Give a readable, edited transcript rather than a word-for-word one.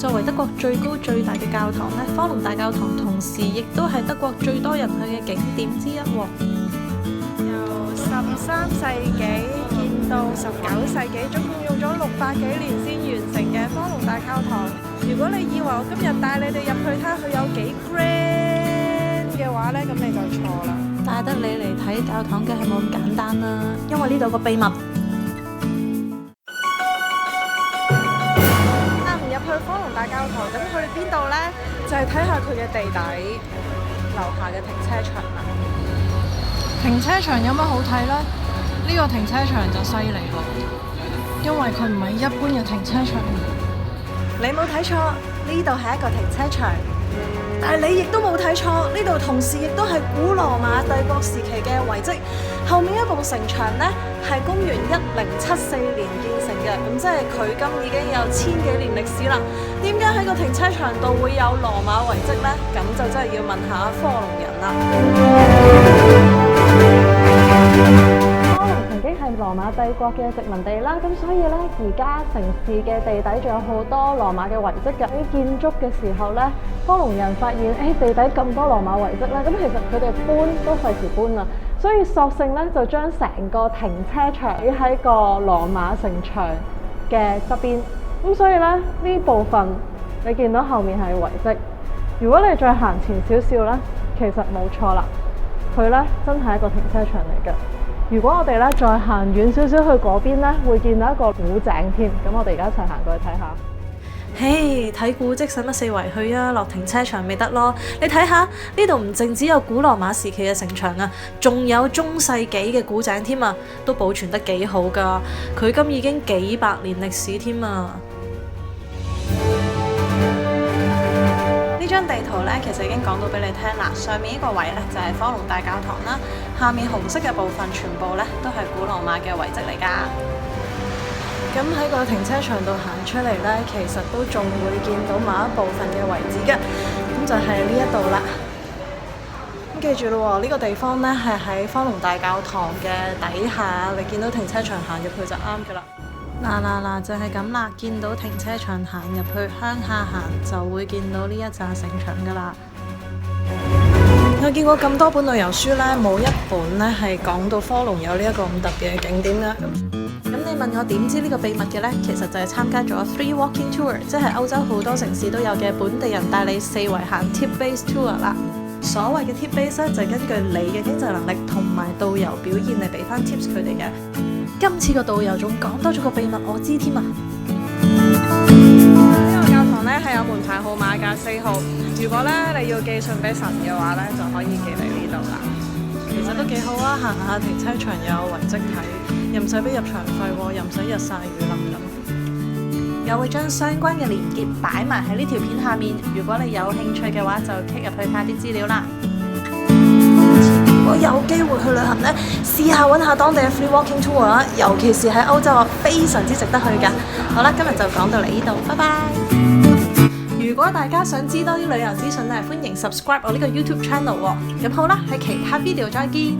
作為德國最高最大嘅教堂呢，科隆大教堂同時亦都係德國最多人去嘅景點之一喎。由13世紀建到19世紀，總共用咗600幾年先完成嘅科隆大教堂。如果你以為我今日帶你哋入去睇下佢有幾 grand 嘅話呢，咁你就錯啦。帶得你嚟睇教堂嘅係冇咁簡單啦，因為呢度有個秘密。去科隆大教堂，咁去邊度呢？就係睇下佢嘅地底樓下嘅停車場啦。停車場有乜好睇呢？呢個停車場就犀利咯，因為佢唔係一般嘅停車場。你冇睇錯，呢度係一個停車場，但係你亦都冇睇錯，呢度同時亦都係古羅馬帝國時期嘅遺跡。後面一部城牆呢，係公元1074年建成嘅，咁即係距今已經有1000幾年歷史啦。點解喺個停車場度會有羅馬遺跡呢？咁就真係要問下科隆人啦。科隆曾經係羅馬帝國嘅殖民地啦，咁所以呢，而家城市嘅地底仲有好多羅馬嘅遺跡嘅。喺建築嘅時候呢，科隆人發現地底咁多羅馬遺跡咧，咁其實佢哋搬都費事搬啦。所以索性咧就將成個停車場起喺個羅馬城牆嘅側邊，咁所以咧呢部分你見到後面係遺跡。如果你再行前少少咧，其實冇錯啦，佢咧真係一個停車場嚟嘅。如果我哋咧再行遠少少去嗰邊咧，會見到一個古井添。咁我哋而家一齊行過去睇下。嘿，睇古蹟使乜四圍去啊？落停車場咪得咯！你睇下呢度唔淨只有古羅馬時期嘅城牆啊，仲有中世紀嘅古井添啊，都保存得幾好噶。距今已經幾百年歷史添啊！呢張地圖呢，其實已經講到俾你聽啦。上面呢個位呢，就係科隆大教堂啦，下面紅色嘅部分全部呢，都係古羅馬嘅遺跡嚟噶。咁喺個停車場度行出嚟呢，其實都仲會見到某一部分嘅遺址嘅，咁就係呢一度啦。咁記住咯，呢個地方呢係喺科隆大教堂嘅底下，你見到停車場行入去就啱噶啦。嗱，就係咁啦，見到停車場行入去，向下行就會見到呢一紮城牆噶啦。我見過咁多本旅遊書呢，冇一本呢係講到科隆有呢一個咁特別嘅景點㗎。咁你問我點知呢個秘密嘅呢？其實就係參加咗 Free Walking Tour， 即係歐洲好多城市都有嘅本地人帶你四圍行 Tip-based tour 啦。所謂嘅 Tip-based 咧，就係根據你嘅經濟能力同埋導遊表現嚟俾翻 tips 佢哋嘅。今次個導遊仲講多咗個秘密我知添啊！呢個教堂呢，係有門牌號碼㗎，4號。如果呢你要寄信俾神嘅話呢，就可以寄嚟呢度啦。其實都幾好啊，行下停車場有遺跡睇，又唔使俾入場費喎，又唔使日曬雨淋咁。又會將相關嘅連結擺埋喺呢條片下面，如果你有興趣嘅話，就 click 入去睇啲資料啦。如果有機會去旅行呢，試下揾下當地嘅 free walking tour 啊，尤其是喺歐洲啊，非常之值得去㗎。好啦，今日就講到嚟呢度，拜拜。如果大家想知多啲旅遊資訊咧，歡迎 subscribe 我呢個 YouTube channel 喎。咁好啦，喺其他 video 再見。